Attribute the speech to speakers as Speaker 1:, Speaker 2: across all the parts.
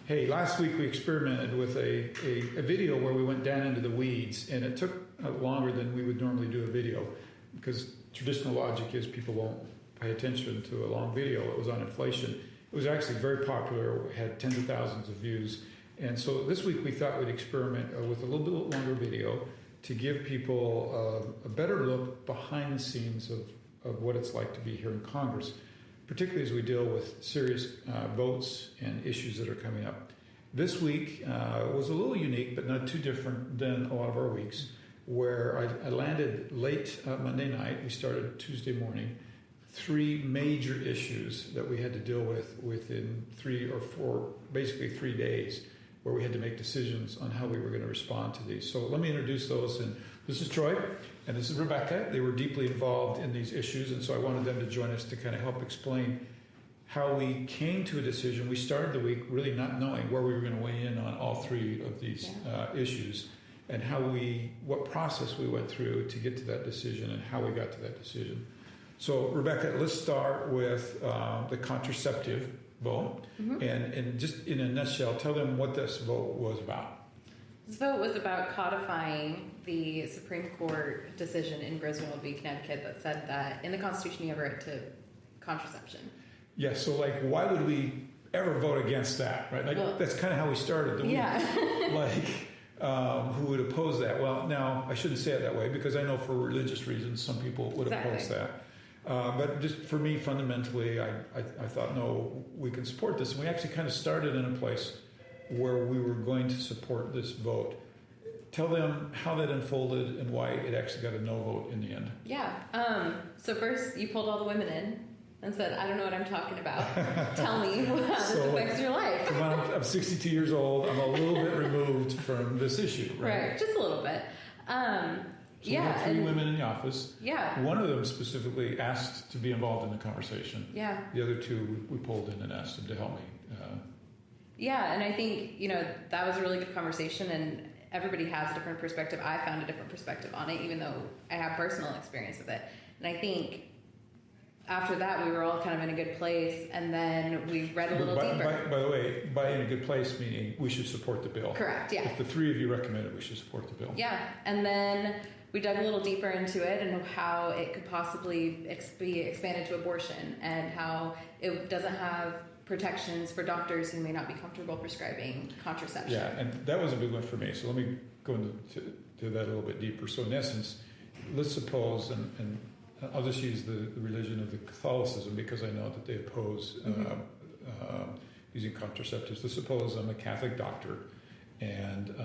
Speaker 1: Hey, last week we experimented with a video where we went down into the weeds, and it took longer than we would normally do a video because traditional logic is people won't pay attention to a long video. It was on inflation. It was actually very popular. It had tens of thousands of views. And so this week we thought we'd experiment with a little bit longer video to give people a better look behind the scenes of what it's like to be here in Congress, particularly as we deal with serious votes and issues that are coming up. This week was a little unique, but not too different than a lot of our weeks, where I landed late Monday night. We started Tuesday morning. 3 major issues that we had to deal with within 3 or 4, basically 3 days, where we had to make decisions on how we were going to respond to these. So let me introduce those. And this is Troy, and this is Rebecca. They were deeply involved in these issues, and so I wanted them to join us to kind of help explain how we came to a decision. We started the week really not knowing where we were going to weigh in on all 3 of these issues, and what process we went through to get to that decision and how we got to that decision. So, Rebecca, let's start with the contraceptive vote. Mm-hmm. And just in a nutshell, tell them what this vote was about.
Speaker 2: This vote was about codifying the Supreme Court decision in Griswold v. Connecticut that said that in the Constitution you have a right to contraception.
Speaker 1: Yeah, so why would we ever vote against that, right? That's kind of how we started the week. Yeah. Who would oppose that? Well, now, I shouldn't say it that way because I know for religious reasons some people would oppose that. But just for me, fundamentally, I thought, no, we can support this. And we actually kind of started in a place where we were going to support this vote. Tell them how that unfolded and why it actually got a no vote in the end.
Speaker 2: Yeah. So first, you pulled all the women in and said, I don't know what I'm talking about. Tell me how this affects your life.
Speaker 1: Come on, I'm 62 years old. I'm a little bit removed from this issue, right?
Speaker 2: Right, just a little bit.
Speaker 1: So we had 3 women in the office.
Speaker 2: Yeah.
Speaker 1: One of them specifically asked to be involved in the conversation.
Speaker 2: Yeah.
Speaker 1: The other 2 we pulled in and asked them to help me.
Speaker 2: Yeah, and I think, that was a really good conversation, and everybody has a different perspective. I found a different perspective on it, even though I have personal experience with it. And I think after that, we were all kind of in a good place, and then we read a little deeper.
Speaker 1: By the way, by in a good place, meaning we should support the bill.
Speaker 2: Correct, yeah.
Speaker 1: If the 3 of you recommended, we should support the bill.
Speaker 2: Yeah, and then we dug a little deeper into it and how it could possibly be expanded to abortion and how it doesn't have protections for doctors who may not be comfortable prescribing contraception.
Speaker 1: Yeah, and that was a big one for me. So let me go into that a little bit deeper. So in essence, let's suppose, and I'll just use the religion of the Catholicism because I know that they oppose using contraceptives. Let's suppose I'm a Catholic doctor and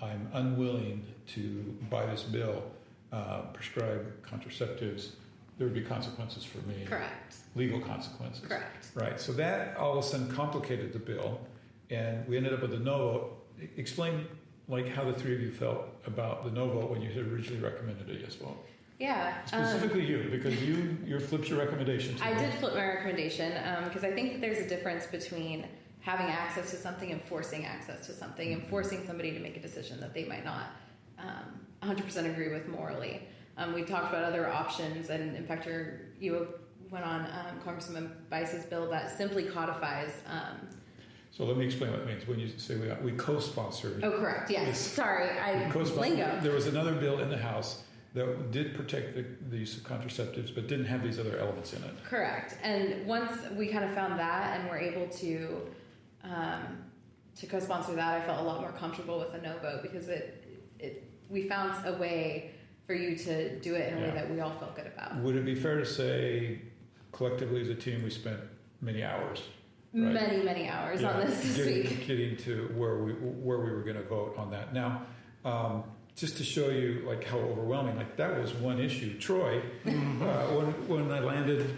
Speaker 1: I'm unwilling to, by this bill, prescribe contraceptives. There would be consequences for me.
Speaker 2: Correct.
Speaker 1: Legal consequences.
Speaker 2: Correct.
Speaker 1: Right. So that all of a sudden complicated the bill, and we ended up with a no vote. Explain how the 3 of you felt about the no vote when you had originally recommended a yes vote.
Speaker 2: Yeah.
Speaker 1: Specifically you, because you flipped your recommendation.
Speaker 2: I did flip my recommendation because I think that there's a difference between having access to something and forcing access to something and forcing somebody to make a decision that they might not 100% agree with morally. We talked about other options, and in fact, you went on Congressman Bice's bill that simply codifies.
Speaker 1: So let me explain what it means when you say we co-sponsored.
Speaker 2: Oh, correct. Yes. Sorry, lingo.
Speaker 1: There was another bill in the House that did protect the use of contraceptives, but didn't have these other elements in it.
Speaker 2: Correct. And once we kind of found that and were able to co-sponsor that, I felt a lot more comfortable with a no vote because we found a way for you to do it in a way that we all felt good about.
Speaker 1: Would it be fair to say, collectively as a team, we spent many hours? Right?
Speaker 2: Many hours on this week. Getting
Speaker 1: to where we were going to vote on that. Now, just to show you how overwhelming, that was one issue. Troy, when I landed,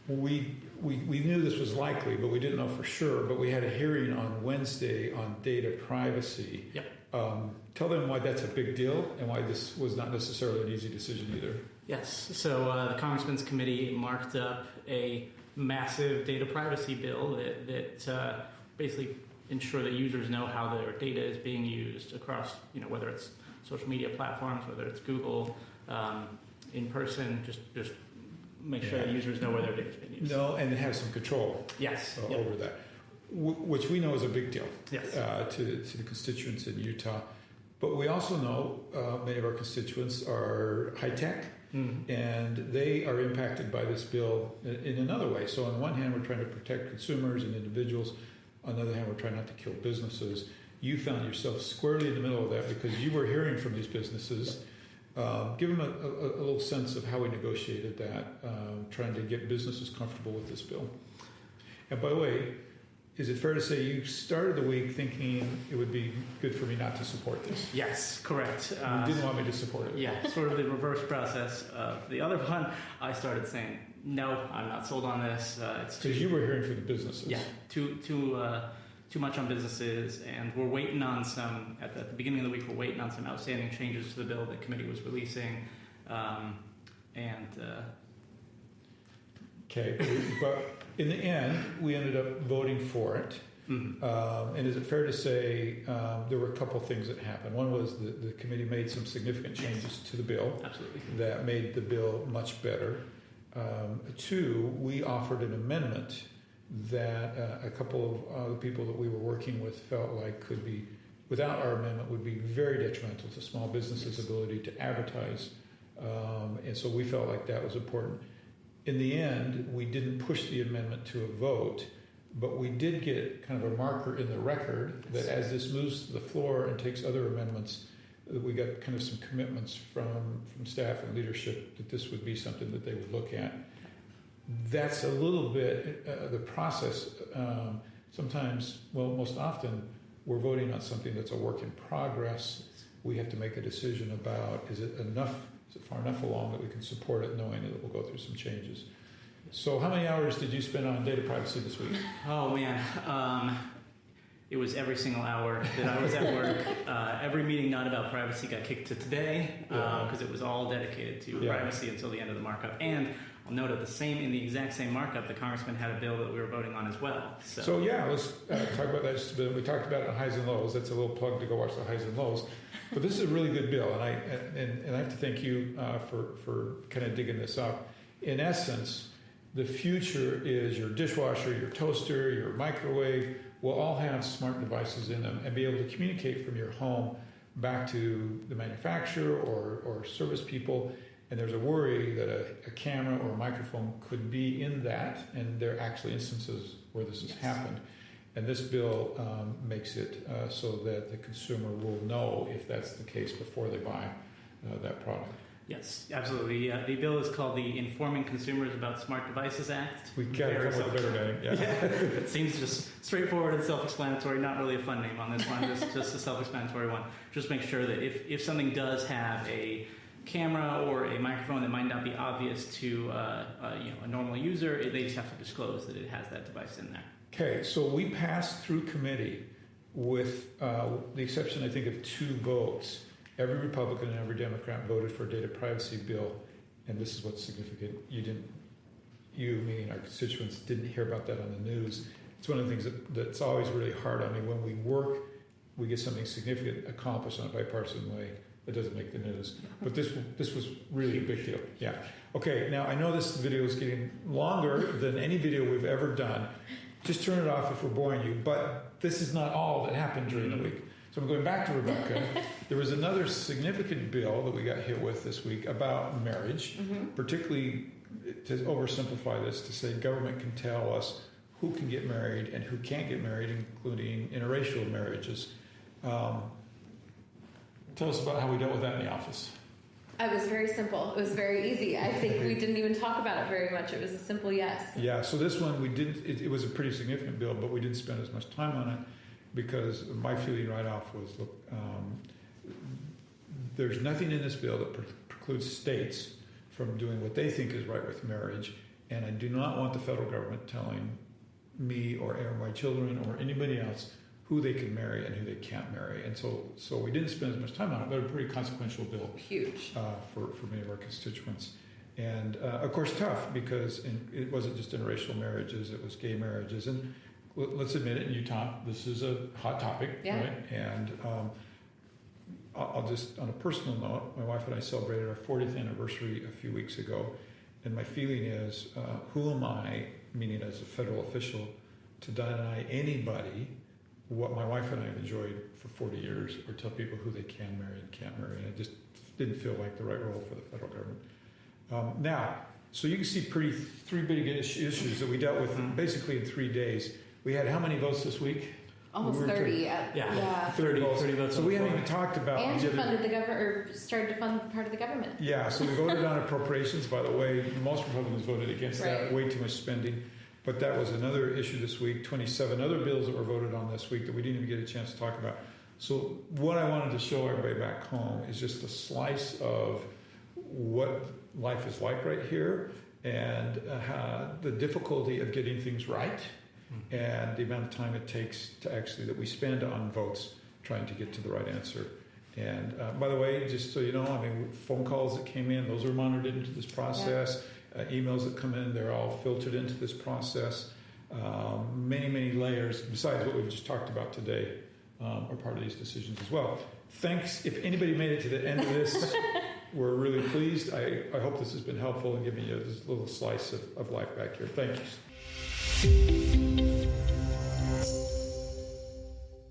Speaker 1: we knew this was likely, but we didn't know for sure. But we had a hearing on Wednesday on data privacy.
Speaker 3: Yep.
Speaker 1: Tell them why that's a big deal and why this was not necessarily an easy decision either.
Speaker 3: Yes. So the Congressman's Committee marked up a massive data privacy bill that basically ensure that users know how their data is being used across, whether it's social media platforms, whether it's Google, in person, just make sure that users know where their data is being used.
Speaker 1: No, and have some control
Speaker 3: yes.
Speaker 1: over that. which we know is a big deal
Speaker 3: Yes.
Speaker 1: to the constituents in Utah. But we also know many of our constituents are high-tech, and they are impacted by this bill in another way. So on the one hand, we're trying to protect consumers and individuals. On the other hand, we're trying not to kill businesses. You found yourself squarely in the middle of that because you were hearing from these businesses. Give them a little sense of how we negotiated that, trying to get businesses comfortable with this bill. And by the way, is it fair to say you started the week thinking it would be good for me not to support this?
Speaker 3: Yes, correct.
Speaker 1: You didn't want me to support it.
Speaker 3: Yeah, sort of the reverse process of the other one. I started saying, no, I'm not sold on this. It's too.
Speaker 1: Because you were hearing from the businesses.
Speaker 3: Yeah, too much on businesses, and we're waiting on some. At the beginning of the week, we're waiting on some outstanding changes to the bill the committee was releasing,
Speaker 1: Okay, but in the end, we ended up voting for it. And is it fair to say there were a couple things that happened? One was the committee made some significant changes to the bill.
Speaker 3: Absolutely.
Speaker 1: That made the bill much better. Two, we offered an amendment that a couple of the people that we were working with felt like could be, without our amendment, would be very detrimental to small businesses' ability to advertise. And so we felt like that was important. In the end, we didn't push the amendment to a vote, but we did get kind of a marker in the record that as this moves to the floor and takes other amendments, that we got kind of some commitments from staff and leadership that this would be something that they would look at. That's a little bit the process. Sometimes, well, most often, we're voting on something that's a work in progress. We have to make a decision about, is it far enough along that we can support it, knowing that it will go through some changes. So how many hours did you spend on data privacy this week?
Speaker 3: Oh, man. It was every single hour that I was at work. Every meeting not about privacy got kicked to today because it was all dedicated to privacy until the end of the markup. And I'll note in the exact same markup, the congressman had a bill that we were voting on as well. So yeah,
Speaker 1: let's talk about that just a bit. We talked about it on highs and lows. That's a little plug to go watch the highs and lows. But this is a really good bill, and I have to thank you for kind of digging this up. In essence, the future is your dishwasher, your toaster, your microwave will all have smart devices in them and be able to communicate from your home back to the manufacturer or service people. And there's a worry that a camera or a microphone could be in that, and there are actually instances where this has happened. And this bill makes it so that the consumer will know if that's the case before they buy that product.
Speaker 3: Yes, absolutely. The bill is called the Informing Consumers About Smart Devices Act.
Speaker 1: We got to come up with a better name. Yeah.
Speaker 3: It seems just straightforward and self-explanatory. Not really a fun name on this one. Just a self-explanatory one. Just make sure that if something does have a camera or a microphone that might not be obvious to a normal user, they just have to disclose that it has that device in there.
Speaker 1: Okay, so we passed through committee with the exception, I think, of 2 votes. Every Republican and every Democrat voted for a data privacy bill, and this is what's significant. You, meaning our constituents, didn't hear about that on the news. It's one of the things that's always really hard on me. When we work, we get something significant accomplished in a bipartisan way. That doesn't make the news. But this was really a big deal. Yeah. Okay, now I know this video is getting longer than any video we've ever done. Just turn it off if we're boring you. But this is not all that happened during the week. So I'm going back to Rebecca. There was another significant bill that we got hit with this week about marriage, particularly to oversimplify this, to say government can tell us who can get married and who can't get married, including interracial marriages. Tell us about how we dealt with that in the office.
Speaker 2: It was very simple. It was very easy. I think we didn't even talk about it very much. It was a simple yes. Yeah,
Speaker 1: so this one we didn't, it was a pretty significant bill, but we didn't spend as much time on it because my feeling right off was, look, there's nothing in this bill that precludes states from doing what they think is right with marriage, and I do not want the federal government telling me or my children or anybody else who they can marry and who they can't marry. And so we didn't spend as much time on it, but a pretty consequential bill.
Speaker 2: Huge.
Speaker 1: For many of our constituents. And of course tough, because it wasn't just interracial marriages, it was gay marriages. And let's admit it, in Utah, this is a hot topic, right? And I'll just, on a personal note, my wife and I celebrated our 40th anniversary a few weeks ago. And my feeling is, who am I, meaning as a federal official, to deny anybody what my wife and I have enjoyed for 40 years, or tell people who they can marry and can't marry. And it just didn't feel like the right role for the federal government. Now, so you can see three big issues that we dealt with basically in 3 days. We had how many votes this week?
Speaker 2: Almost 30. Yeah.
Speaker 3: 30 votes.
Speaker 1: So we haven't even talked about.
Speaker 2: And you funded the government, or started to fund part of the government.
Speaker 1: Yeah, so we voted on appropriations, by the way. Most Republicans voted against that,
Speaker 2: Right.
Speaker 1: way too much spending. But that was another issue this week. 27 other bills that were voted on this week that we didn't even get a chance to talk about. So what I wanted to show everybody back home is just a slice of what life is like right here, and the difficulty of getting things right, and the amount of time it takes to actually that we spend on votes trying to get to the right answer. And by the way, just so you know, I mean, phone calls that came in, those are monitored into this process. Emails that come in, they're all filtered into this process. Many layers, besides what we've just talked about today, are part of these decisions as well. Thanks. If anybody made it to the end of this, we're really pleased. I hope this has been helpful in giving you this little slice of life back here. Thank you.